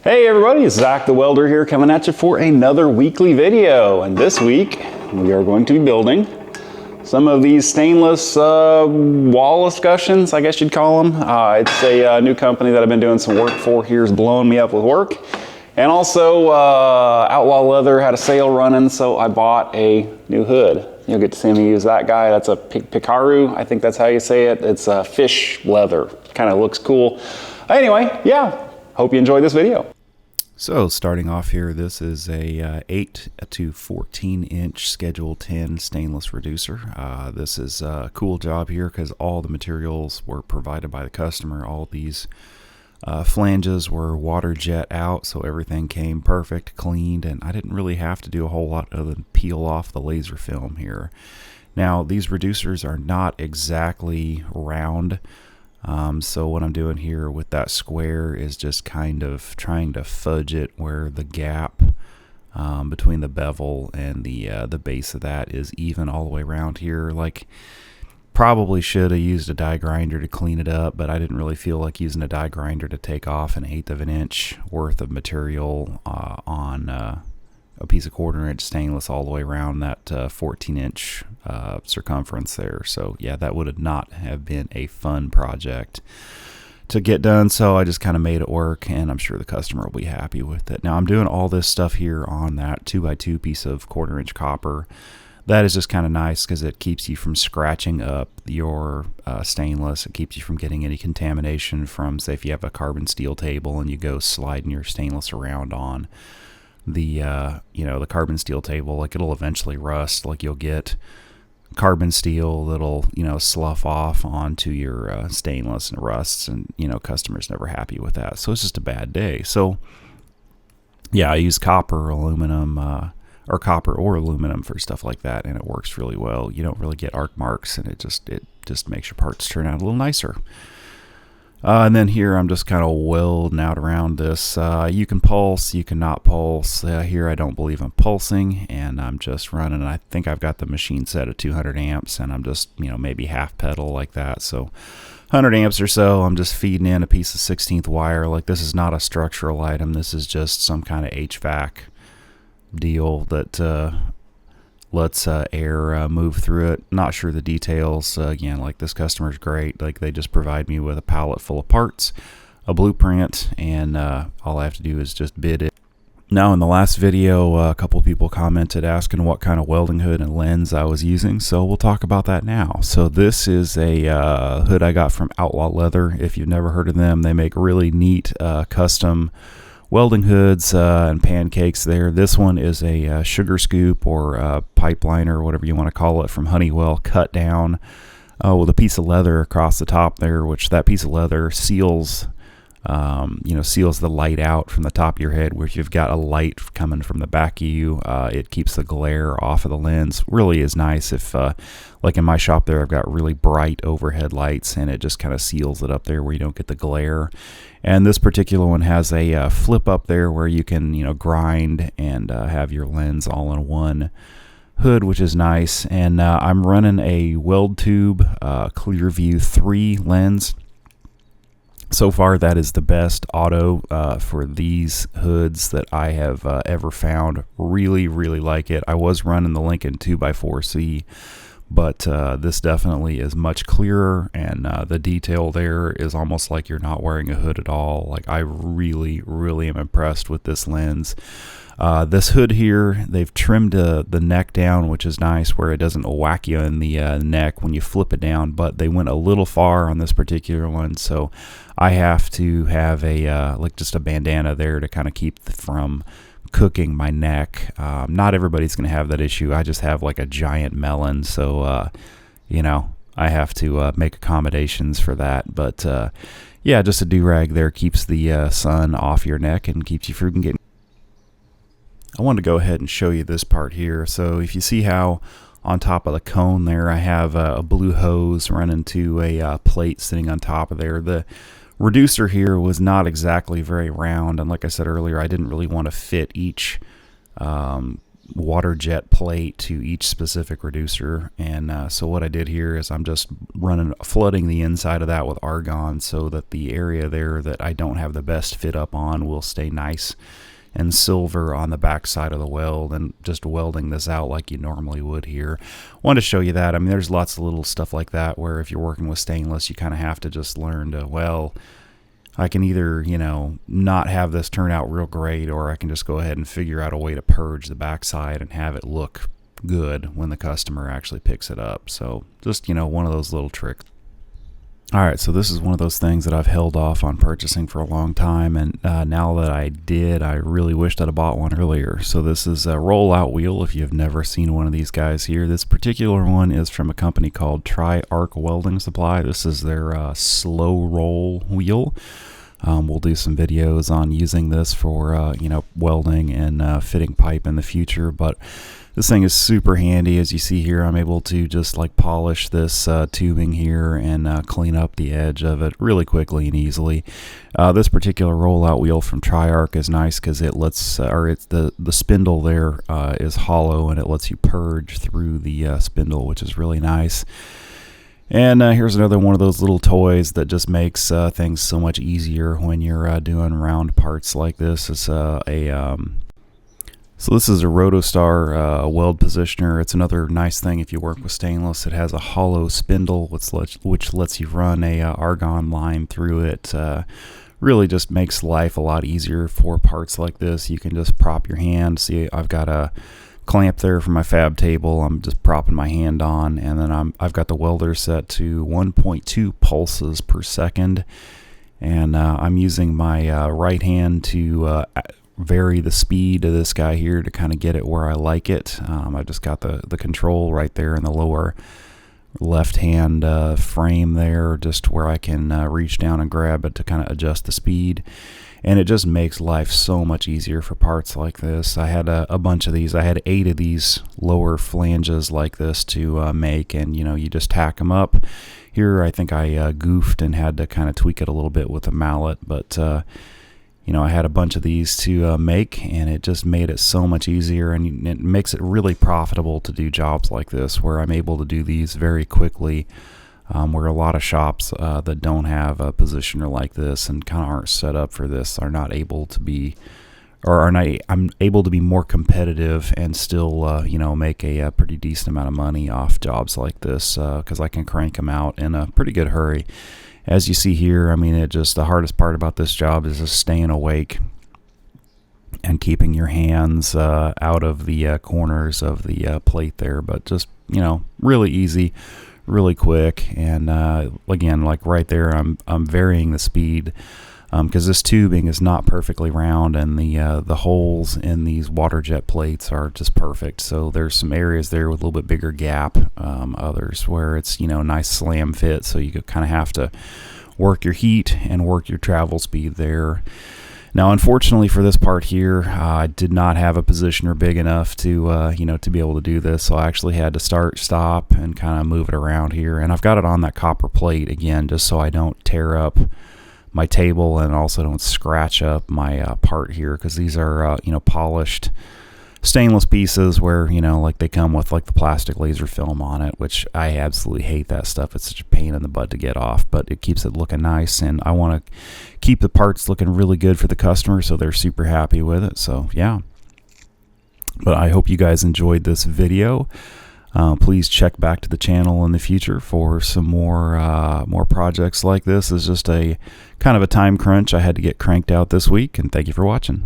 Hey everybody, it's Zach the Welder here coming at you for another weekly video. And this week we are going to be building some of these stainless wall escutcheons, I guess you'd call them. It's a new company that I've been doing some work for here, is blowing me up with work. And also Outlaw Leather had a sale running, so I bought a new hood. You'll get to see me use that guy. That's a Picaru, I think that's how you say it. It's a fish leather, kind of looks cool. Anyway, yeah, hope you enjoy this video. So starting off here, this is a 8 to 14 inch Schedule 10 stainless reducer. This is a cool job here because all the materials were provided by the customer. All these flanges were water jet out, so everything came perfect, cleaned, and I didn't really have to do a whole lot other than peel off the laser film here. Now these reducers are not exactly round. So what I'm doing here with that square is just kind of trying to fudge it where the gap between the bevel and the base of that is even all the way around here. Like, probably should have used a die grinder to clean it up, but I didn't really feel like using a die grinder to take off 1/8 of an inch worth of material on a piece of 1/4 inch stainless all the way around that 14 inch circumference there. So yeah, that would not have been a fun project to get done, so I just kind of made it work, and I'm sure the customer will be happy with it. Now I'm doing all this stuff here on that 2x2 piece of 1/4 inch copper. That is just kind of nice because it keeps you from scratching up your stainless. It keeps you from getting any contamination from, say, if you have a carbon steel table and you go sliding your stainless around on the the carbon steel table. Like, it'll eventually rust. Like, you'll get carbon steel that'll slough off onto your stainless and rusts, and customers never happy with that, so it's just a bad day. So yeah, I use copper, aluminum, or copper or aluminum for stuff like that, and it works really well. You don't really get arc marks, and it just makes your parts turn out a little nicer. And then here I'm just kind of welding out around this. You can pulse, you cannot pulse. Here I don't believe I'm pulsing, and I'm just running. I think I've got the machine set at 200 amps, and I'm just, maybe half pedal like that. So 100 amps or so, I'm just feeding in a piece of 16th wire. Like, this is not a structural item. This is just some kind of HVAC deal that lets air move through it. Not sure the details. Again, like, this customer's great. Like, they just provide me with a pallet full of parts, a blueprint, and all I have to do is just bid it. Now, in the last video, a couple people commented asking what kind of welding hood and lens I was using, so we'll talk about that now. So this is a hood I got from Outlaw Leather. If you've never heard of them, they make really neat custom welding hoods and pancakes there. This one is a sugar scoop or pipeline or whatever you want to call it from Honeywell, cut down with a piece of leather across the top there, which that piece of leather seals seals the light out from the top of your head. Where if you've got a light coming from the back of you, it keeps the glare off of the lens. Really is nice if like in my shop there, I've got really bright overhead lights, and it just kind of seals it up there where you don't get the glare. And this particular one has a flip up there where you can grind and have your lens all in one hood, which is nice. And I'm running a Weld Tube Clearview 3 lens. So far, that is the best auto for these hoods that I have ever found. Really, really like it. I was running the Lincoln 2x4C, but this definitely is much clearer, and the detail there is almost like you're not wearing a hood at all. Like, I really, really am impressed with this lens. This hood here, they've trimmed the neck down, which is nice, where it doesn't whack you in the neck when you flip it down, but they went a little far on this particular one, so I have to have a like just a bandana there to kind of keep from cooking my neck. Not everybody's going to have that issue. I just have like a giant melon, so I have to make accommodations for that. But yeah, just a do-rag there keeps the sun off your neck and keeps you from getting. I wanted to go ahead and show you this part here. So if you see how on top of the cone there I have a blue hose running to a plate sitting on top of there. The reducer here was not exactly very round, and like I said earlier, I didn't really want to fit each water jet plate to each specific reducer. And so what I did here is I'm just flooding the inside of that with argon so that the area there that I don't have the best fit up on will stay nice and silver on the back side of the weld, and just welding this out like you normally would here. Wanted to show you that. I mean, there's lots of little stuff like that where if you're working with stainless, you kind of have to just learn to, well, I can either, you know, not have this turn out real great, or I can just go ahead and figure out a way to purge the backside and have it look good when the customer actually picks it up. So just, you know, one of those little tricks. All right, so this is one of those things that I've held off on purchasing for a long time, and now that I did, I really wished I'd have bought one earlier. So this is a rollout wheel. If you've never seen one of these guys here, this particular one is from a company called TIG Welding Supply. This is their slow roll wheel. We'll do some videos on using this for you know, welding and fitting pipe in the future, but this thing is super handy. As you see here, I'm able to just like polish this tubing here and clean up the edge of it really quickly and easily. This particular rollout wheel from TriArc is nice because it lets, it's the spindle there is hollow, and it lets you purge through the spindle, which is really nice. And here's another one of those little toys that just makes things so much easier when you're doing round parts like this. It's so this is a Rotostar weld positioner. It's another nice thing if you work with stainless. It has a hollow spindle which lets you run a argon line through it. Really just makes life a lot easier for parts like this. You can just prop your hand. See, I've got a clamp there for my fab table. I'm just propping my hand on, and then I've got the welder set to 1.2 pulses per second, and I'm using my right hand to vary the speed of this guy here to kind of get it where I like it. I just got the control right there in the lower left hand frame there, just where I can reach down and grab it to kind of adjust the speed. And it just makes life so much easier for parts like this. I had a bunch of these. I had 8 of these lower flanges like this to make, and you know, you just tack them up. Here I think I goofed and had to kind of tweak it a little bit with a mallet, but you know, I had a bunch of these to make, and it just made it so much easier, and it makes it really profitable to do jobs like this where I'm able to do these very quickly, where a lot of shops that don't have a positioner like this and kind of aren't set up for this are not able to be, or are not, I'm able to be more competitive and still you know, make a pretty decent amount of money off jobs like this, because I can crank them out in a pretty good hurry. As you see here, I mean, the hardest part about this job is just staying awake and keeping your hands out of the corners of the plate there. But just, you know, really easy, really quick. And again, like right there, I'm varying the speed because this tubing is not perfectly round, and the holes in these water jet plates are just perfect. So there's some areas there with a little bit bigger gap, others where it's, you know, nice slam fit, so you kind of have to work your heat and work your travel speed there. Now, unfortunately for this part here, I did not have a positioner big enough to you know, to be able to do this, so I actually had to stop and kind of move it around here. And I've got it on that copper plate again, just so I don't tear up my table and also don't scratch up my part here, because these are you know, polished stainless pieces where, you know, like they come with like the plastic laser film on it, which I absolutely hate that stuff. It's such a pain in the butt to get off, but it keeps it looking nice, and I want to keep the parts looking really good for the customer so they're super happy with it. So yeah, but I hope you guys enjoyed this video. Please check back to the channel in the future for some more projects like this. It's just a kind of a time crunch I had to get cranked out this week, and thank you for watching.